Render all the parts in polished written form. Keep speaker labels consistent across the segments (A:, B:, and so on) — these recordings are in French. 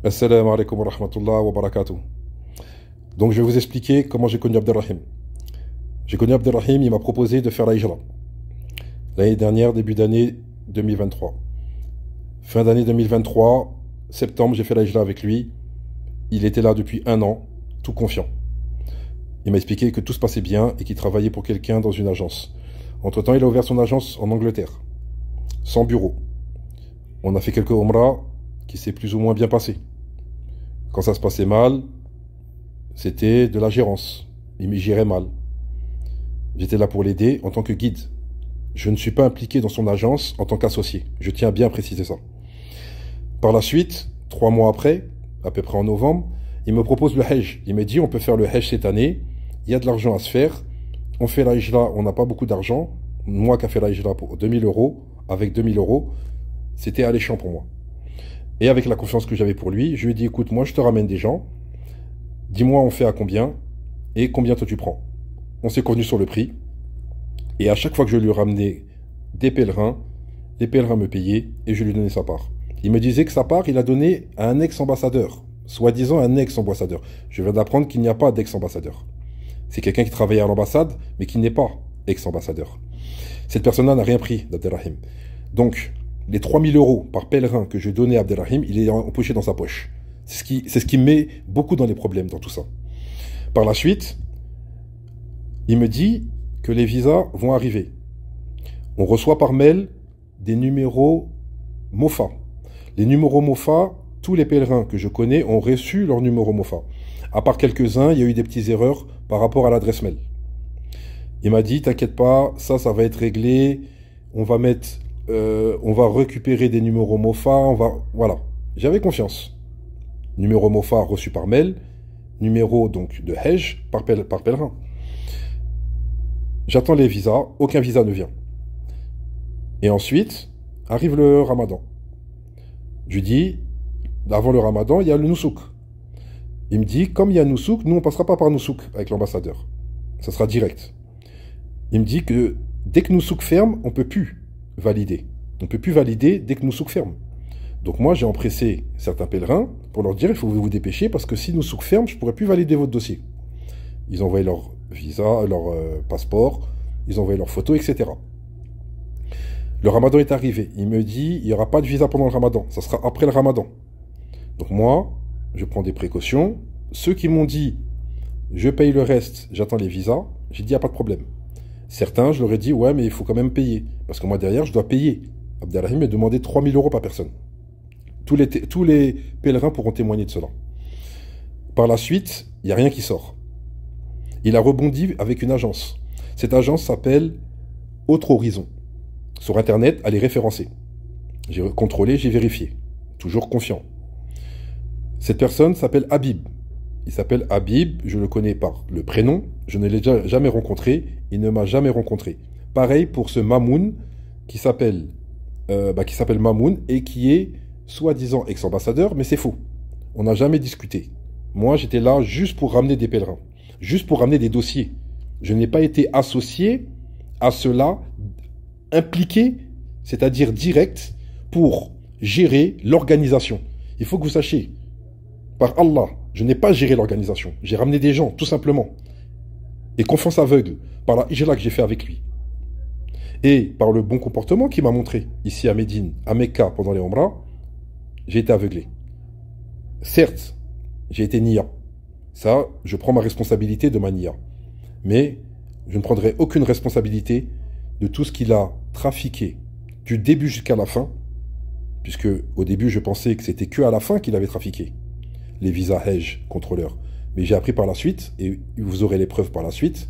A: Assalamu alaikum wa rahmatullah wa barakatuh. Donc je vais vous expliquer comment j'ai connu Abdelrahim. J'ai connu Abdelrahim, il m'a proposé de faire la hijra. L'année dernière, début d'année 2023. Fin d'année 2023, septembre, j'ai fait la hijra avec lui. Il était là depuis un an, tout confiant. Il m'a expliqué que tout se passait bien et qu'il travaillait pour quelqu'un dans une agence. Entre-temps, il a ouvert son agence en Angleterre, sans bureau. On a fait quelques umrah qui s'est plus ou moins bien passé. Quand ça se passait mal, c'était de la gérance. Il me gérait mal. J'étais là pour l'aider en tant que guide. Je ne suis pas impliqué dans son agence en tant qu'associé. Je tiens bien à préciser ça. Par la suite, 3 mois après, à peu près en novembre, il me propose le Hajj. Il me dit on peut faire le Hajj cette année. Il y a de l'argent à se faire. On fait la hijra, on n'a pas beaucoup d'argent. Moi qui ai fait la hijra pour 2000 euros, avec 2000 euros, c'était alléchant pour moi. Et avec la confiance que j'avais pour lui, je lui ai dit écoute, moi je te ramène des gens. Dis-moi on fait à combien et combien toi tu prends. On s'est convenu sur le prix. Et à chaque fois que je lui ramenais des pèlerins, les pèlerins me payaient et je lui donnais sa part. Il me disait que sa part, il a donné à un ex-ambassadeur. Soi-disant un ex-ambassadeur. Je viens d'apprendre qu'il n'y a pas d'ex-ambassadeur. C'est quelqu'un qui travaillait à l'ambassade, mais qui n'est pas ex-ambassadeur. Cette personne-là n'a rien pris d'Abdelrahim. Donc, les 3000 euros par pèlerin que je donnais à Abdelrahim, il est empoché dans sa poche. C'est ce qui me met beaucoup dans les problèmes dans tout ça. Par la suite, il me dit que les visas vont arriver. On reçoit par mail des numéros MOFA. Les numéros MOFA, tous les pèlerins que je connais ont reçu leur numéro MOFA. À part quelques-uns, il y a eu des petites erreurs par rapport à l'adresse mail. Il m'a dit, t'inquiète pas, ça va être réglé. On va récupérer des numéros MOFA. Voilà. J'avais confiance. Numéro MOFA reçu par mail. Numéro donc de Hajj par pèlerin. J'attends les visas. Aucun visa ne vient. Et ensuite, arrive le Ramadan. Je lui dis, avant le Ramadan, il y a le Noussouk. Il me dit, comme il y a Noussouk, nous on passera pas par Noussouk avec l'ambassadeur. Ça sera direct. Il me dit que dès que Noussouk ferme, on peut plus valider. On peut plus valider dès que Noussouk ferme. Donc moi j'ai empressé certains pèlerins pour leur dire, il faut vous dépêcher parce que si Noussouk ferme, je pourrais plus valider votre dossier. Ils ont envoyé leur visa, leur passeport, ils ont envoyé leurs photos, etc. Le Ramadan est arrivé. Il me dit, il n'y aura pas de visa pendant le Ramadan. Ça sera après le Ramadan. Donc moi, je prends des précautions. Ceux qui m'ont dit, je paye le reste, j'attends les visas, j'ai dit, il n'y a pas de problème. Certains, je leur ai dit, ouais, mais il faut quand même payer. Parce que moi, derrière, je dois payer. Abdelrahim m'a demandé 3000 euros par personne. Tous les pèlerins pourront témoigner de cela. Par la suite, il n'y a rien qui sort. Il a rebondi avec une agence. Cette agence s'appelle Autre Horizon. Sur Internet, elle est référencée. J'ai contrôlé, j'ai vérifié. Toujours confiant. Cette personne s'appelle Habib. Il s'appelle Habib, je le connais par le prénom, je ne l'ai jamais rencontré, il ne m'a jamais rencontré. Pareil pour ce Mamoun qui s'appelle Mamoun et qui est soi-disant ex-ambassadeur, mais c'est faux. On n'a jamais discuté. Moi, j'étais là juste pour ramener des pèlerins, juste pour ramener des dossiers. Je n'ai pas été associé à cela, impliqué, c'est-à-dire direct, pour gérer l'organisation. Il faut que vous sachiez, par Allah, je n'ai pas géré l'organisation. J'ai ramené des gens, tout simplement. Et confiance aveugle, par la hijra que j'ai fait avec lui. Et par le bon comportement qu'il m'a montré, ici à Médine, à Mecca, pendant les Umrah, j'ai été aveuglé. Certes, j'ai été niya. Ça, je prends ma responsabilité de ma niya. Mais je ne prendrai aucune responsabilité de tout ce qu'il a trafiqué, du début jusqu'à la fin, puisque au début, je pensais que c'était que à la fin qu'il avait trafiqué les visas Hajj contrôleurs. Mais j'ai appris par la suite, et vous aurez les preuves par la suite,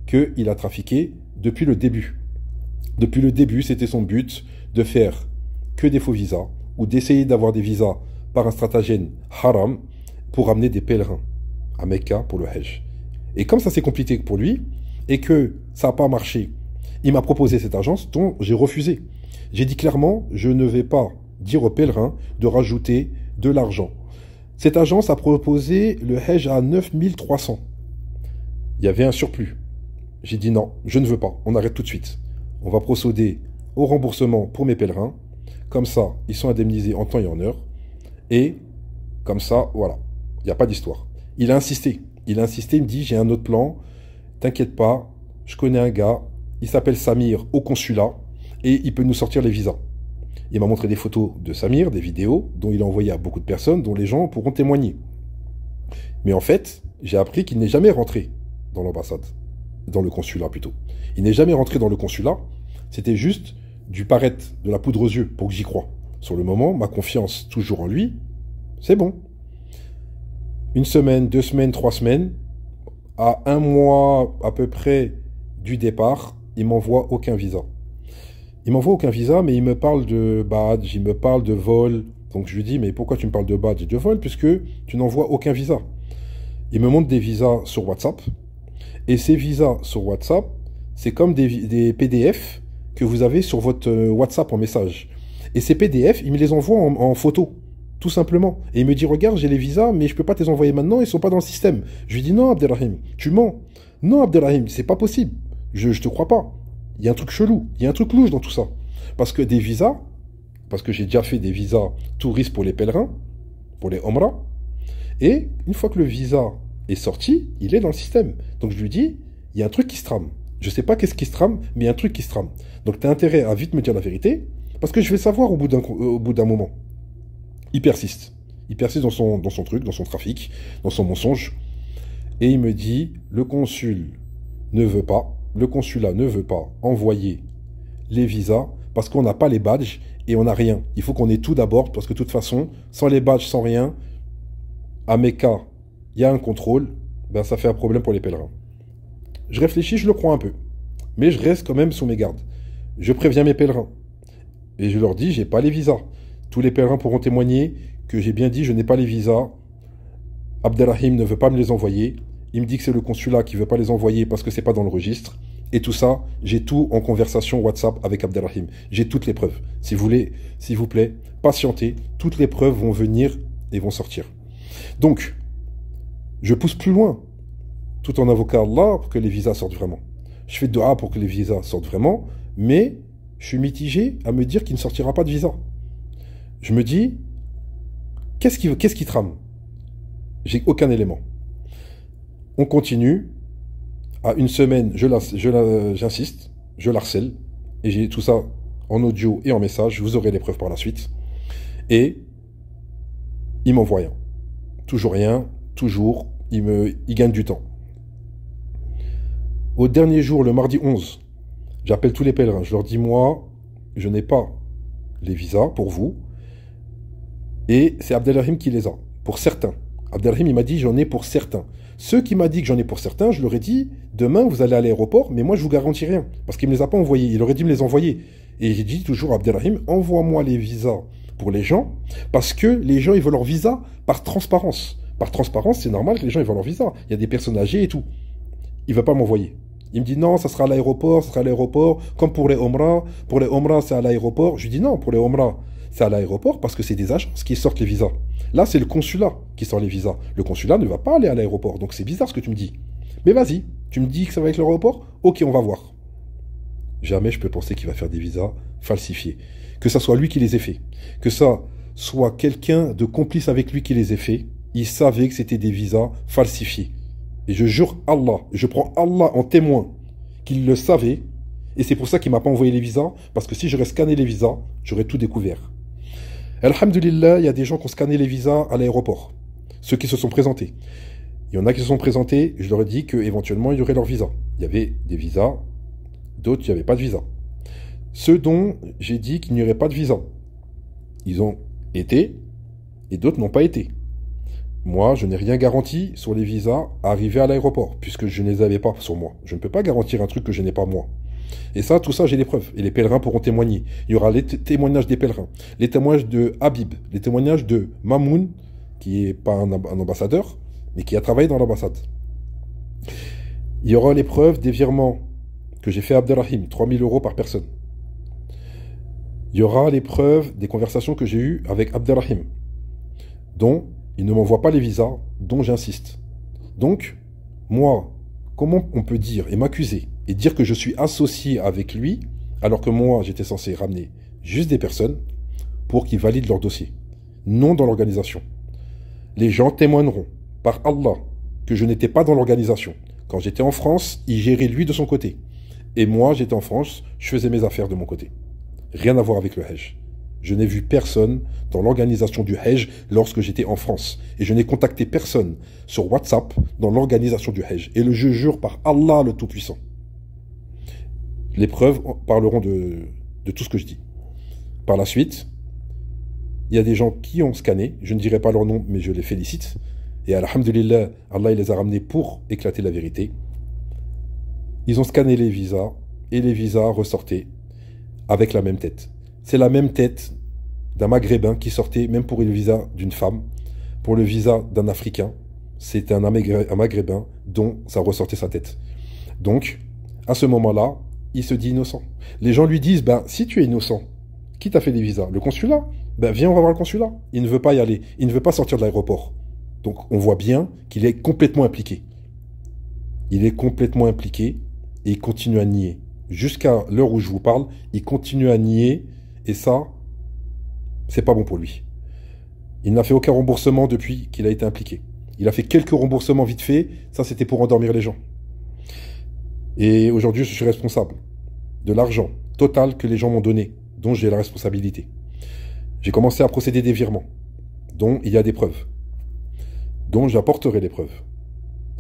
A: qu'il a trafiqué depuis le début. Depuis le début, c'était son but de faire que des faux visas, ou d'essayer d'avoir des visas par un stratagème haram pour amener des pèlerins à Mecca pour le Hajj. Et comme ça s'est compliqué pour lui, et que ça n'a pas marché, il m'a proposé cette agence dont j'ai refusé. J'ai dit clairement, je ne vais pas dire aux pèlerins de rajouter de l'argent. Cette agence a proposé le Hajj à 9300. Il y avait un surplus. J'ai dit non, je ne veux pas, on arrête tout de suite. On va procéder au remboursement pour mes pèlerins. Comme ça, ils sont indemnisés en temps et en heure. Et Comme ça, voilà. Il n'y a pas d'histoire. Il a insisté. Il a insisté, il me dit, j'ai un autre plan. T'inquiète pas, je connais un gars. Il s'appelle Samir au consulat et il peut nous sortir les visas. Il m'a montré des photos de Samir, des vidéos, dont il a envoyé à beaucoup de personnes, dont les gens pourront témoigner. Mais en fait, j'ai appris qu'il n'est jamais rentré dans l'ambassade. Dans le consulat plutôt. Il n'est jamais rentré dans le consulat. C'était juste du paraître, de la poudre aux yeux, pour que j'y croie. Sur le moment, ma confiance toujours en lui, c'est bon. 1 semaine, 2 semaines, 3 semaines, à 1 mois à peu près du départ, il m'envoie aucun visa. Il m'envoie aucun visa, mais il me parle de badge, il me parle de vol. Donc je lui dis, mais pourquoi tu me parles de badge et de vol, puisque tu n'envoies aucun visa? Il me montre des visas sur WhatsApp. Et ces visas sur WhatsApp, c'est comme des PDF que vous avez sur votre WhatsApp en message. Et ces PDF, il me les envoie en photo, tout simplement. Et il me dit, regarde, j'ai les visas, mais je peux pas te les envoyer maintenant, ils sont pas dans le système. Je lui dis, non, Abdelrahim, tu mens. Non, Abdelrahim, c'est pas possible. Je te crois pas. Il y a un truc chelou, il y a un truc louche dans tout ça. Parce que des visas, parce que j'ai déjà fait des visas touristes pour les pèlerins, pour les Omra, et une fois que le visa est sorti, il est dans le système. Donc je lui dis, il y a un truc qui se trame. Je sais pas qu'est-ce qui se trame, mais il y a un truc qui se trame. Donc tu as intérêt à vite me dire la vérité, parce que je vais savoir au bout d'un moment. Il persiste. Il persiste dans son truc, dans son trafic, dans son mensonge. Et il me dit, le consulat ne veut pas envoyer les visas parce qu'on n'a pas les badges et on n'a rien. Il faut qu'on ait tout d'abord, parce que de toute façon, sans les badges, sans rien, à Mecca, il y a un contrôle, ben ça fait un problème pour les pèlerins. Je réfléchis, je le crois un peu. Mais je reste quand même sous mes gardes. Je préviens mes pèlerins. Et je leur dis, j'ai pas les visas. Tous les pèlerins pourront témoigner que j'ai bien dit, je n'ai pas les visas. Abdelrahim ne veut pas me les envoyer. Il me dit que c'est le consulat qui veut pas les envoyer parce que c'est pas dans le registre. Et tout ça, j'ai tout en conversation WhatsApp avec Abdelrahim. J'ai toutes les preuves. Si vous voulez, s'il vous plaît, patientez. Toutes les preuves vont venir et vont sortir. Donc, je pousse plus loin, tout en invoquant Allah pour que les visas sortent vraiment. Je fais dua pour que les visas sortent vraiment, mais je suis mitigé à me dire qu'il ne sortira pas de visa. Je me dis, qu'est-ce qui trame? J'ai aucun élément. On continue. À 1 semaine, j'insiste, je l'harcèle, et j'ai tout ça en audio et en message, vous aurez les preuves par la suite. Et il m'envoie rien. Toujours rien, toujours, il gagne du temps. Au dernier jour, le mardi 11, j'appelle tous les pèlerins, je leur dis, moi, je n'ai pas les visas pour vous, et c'est Abdelrahim qui les a, pour certains. Abdelrahim, il m'a dit, j'en ai pour certains. Ceux qui m'ont dit que j'en ai pour certains, je leur ai dit, demain, vous allez à l'aéroport, mais moi, je vous garantis rien. Parce qu'il ne me les a pas envoyés. Il aurait dû me les envoyer. Et j'ai dit toujours à Abdelrahim, envoie-moi les visas pour les gens, parce que les gens, ils veulent leur visa par transparence. Par transparence, c'est normal que les gens, ils veulent leur visa. Il y a des personnes âgées et tout. Il ne va pas m'envoyer. Il me dit, non, ça sera à l'aéroport, comme pour les Omra. Pour les Omra, c'est à l'aéroport. Je lui dis, non, pour les Omra, c'est à l'aéroport parce que c'est des agences qui sortent les visas. Là, c'est le consulat qui sort les visas. Le consulat ne va pas aller à l'aéroport. Donc c'est bizarre ce que tu me dis. Mais vas-y, tu me dis que ça va avec l'aéroport? Ok, on va voir. Jamais je peux penser qu'il va faire des visas falsifiés. Que ça soit lui qui les ait fait. Que ça soit quelqu'un de complice avec lui qui les ait fait. Il savait que c'était des visas falsifiés. Et je jure Allah, je prends Allah en témoin qu'il le savait. Et c'est pour ça qu'il ne m'a pas envoyé les visas. Parce que si j'aurais scanné les visas, j'aurais tout découvert. Alhamdulillah, il y a des gens qui ont scanné les visas à l'aéroport. Ceux qui se sont présentés. Il y en a qui se sont présentés, je leur ai dit qu'éventuellement il y aurait leur visa. Il y avait des visas, d'autres il n'y avait pas de visa. Ceux dont j'ai dit qu'il n'y aurait pas de visa, ils ont été et d'autres n'ont pas été. Moi, je n'ai rien garanti sur les visas arrivés à l'aéroport, puisque je ne les avais pas sur moi. Je ne peux pas garantir un truc que je n'ai pas moi. Et ça, tout ça, j'ai les preuves. Et les pèlerins pourront témoigner. Il y aura les témoignages des pèlerins, les témoignages de Habib, les témoignages de Mamoun, qui n'est pas un ambassadeur, mais qui a travaillé dans l'ambassade. Il y aura les preuves des virements que j'ai fait à Abdelrahim, 3000 € par personne. Il y aura les preuves des conversations que j'ai eues avec Abdelrahim, dont il ne m'envoie pas les visas, dont j'insiste. Donc, moi, comment on peut dire et m'accuser et dire que je suis associé avec lui, alors que moi, j'étais censé ramener juste des personnes pour qu'ils valident leur dossier, non dans l'organisation. Les gens témoigneront, par Allah, que je n'étais pas dans l'organisation. Quand j'étais en France, il gérait lui de son côté. Et moi, j'étais en France, je faisais mes affaires de mon côté. Rien à voir avec le Hajj. Je n'ai vu personne dans l'organisation du Hajj lorsque j'étais en France. Et je n'ai contacté personne sur WhatsApp dans l'organisation du Hajj. Et je jure par Allah le Tout-Puissant. Les preuves parleront de tout ce que je dis. Par la suite, il y a des gens qui ont scanné, je ne dirai pas leur nom, mais je les félicite. Et alhamdulillah, Allah il les a ramenés pour éclater la vérité. Ils ont scanné les visas, et les visas ressortaient avec la même tête. C'est la même tête d'un Maghrébin qui sortait, même pour le visa d'une femme, pour le visa d'un Africain. C'était un Maghrébin dont ça ressortait sa tête. Donc, à ce moment-là, il se dit innocent. Les gens lui disent, ben, si tu es innocent, qui t'a fait des visas? Le consulat? Ben, viens, on va voir le consulat. Il ne veut pas y aller. Il ne veut pas sortir de l'aéroport. Donc, on voit bien qu'il est complètement impliqué. Il est complètement impliqué et il continue à nier. Jusqu'à l'heure où je vous parle, il continue à nier et ça, c'est pas bon pour lui. Il n'a fait aucun remboursement depuis qu'il a été impliqué. Il a fait quelques remboursements vite fait, ça c'était pour endormir les gens. Et aujourd'hui, je suis responsable de l'argent total que les gens m'ont donné, dont j'ai la responsabilité. J'ai commencé à procéder des virements, dont il y a des preuves, dont j'apporterai les preuves.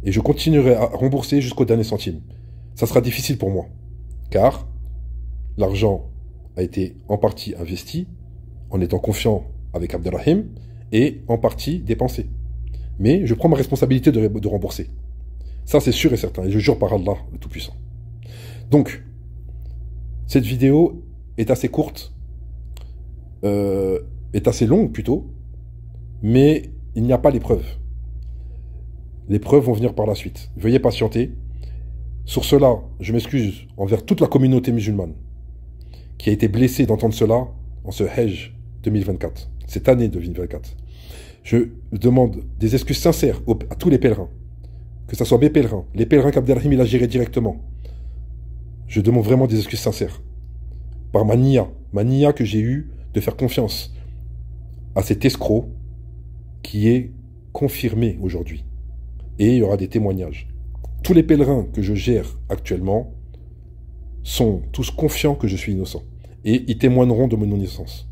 A: Et je continuerai à rembourser jusqu'au dernier centime. Ça sera difficile pour moi, car l'argent a été en partie investi, en étant confiant avec Abdelrahim, et en partie dépensé. Mais je prends ma responsabilité de rembourser. Ça, c'est sûr et certain, et je jure par Allah, le Tout-Puissant. Donc, cette vidéo est assez courte, est assez longue plutôt, mais il n'y a pas les preuves. Les preuves vont venir par la suite. Veuillez patienter. Sur cela, je m'excuse envers toute la communauté musulmane qui a été blessée d'entendre cela en ce Hajj 2024, cette année 2024. Je demande des excuses sincères à tous les pèlerins, que ce soit mes pèlerins, les pèlerins qu'Abdelrahim il a géré directement. Je demande vraiment des excuses sincères. Par ma nia que j'ai eue de faire confiance à cet escroc qui est confirmé aujourd'hui. Et il y aura des témoignages. Tous les pèlerins que je gère actuellement sont tous confiants que je suis innocent. Et ils témoigneront de mon innocence.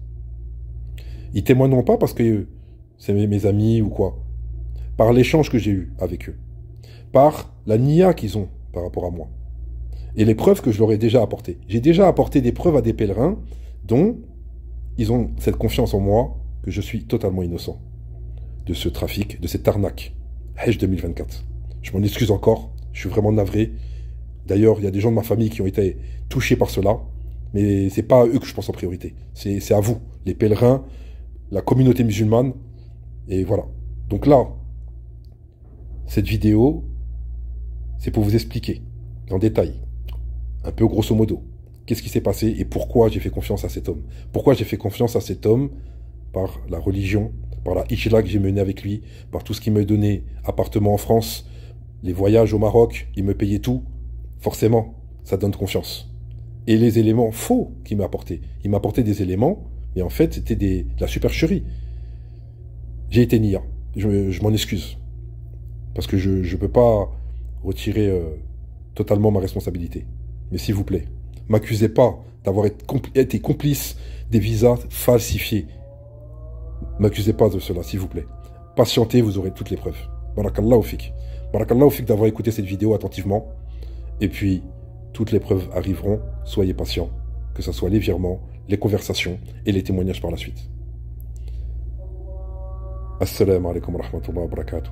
A: Ils témoigneront pas parce que c'est mes amis ou quoi. Par l'échange que j'ai eu avec eux. Par la nia qu'ils ont par rapport à moi. Et les preuves que je leur ai déjà apportées. J'ai déjà apporté des preuves à des pèlerins dont ils ont cette confiance en moi que je suis totalement innocent de ce trafic, de cette arnaque. Hajj 2024. Je m'en excuse encore, je suis vraiment navré. D'ailleurs, il y a des gens de ma famille qui ont été touchés par cela, mais c'est pas à eux que je pense en priorité. C'est à vous, les pèlerins, la communauté musulmane, et voilà. Donc là, cette vidéo, c'est pour vous expliquer, en détail, un peu grosso modo, qu'est-ce qui s'est passé et pourquoi j'ai fait confiance à cet homme. Pourquoi j'ai fait confiance à cet homme par la religion, par la hijra que j'ai menée avec lui, par tout ce qu'il me donnait, appartement en France, les voyages au Maroc, il me payait tout. Forcément, ça donne confiance. Et les éléments faux qu'il m'a apportés. Il m'a apporté des éléments, mais en fait, c'était de la supercherie. J'ai été nia. Je m'en excuse. Parce que je ne peux pas retirer totalement ma responsabilité. Mais s'il vous plaît, m'accusez pas d'avoir été complice des visas falsifiés. M'accusez pas de cela, s'il vous plaît. Patientez, vous aurez toutes les preuves. Barakallahu fik. Barakallahu fik d'avoir écouté cette vidéo attentivement. Et puis, toutes les preuves arriveront. Soyez patients. Que ce soit les virements, les conversations et les témoignages par la suite. Assalamu alaikum wa rahmatullahi wa barakatuh.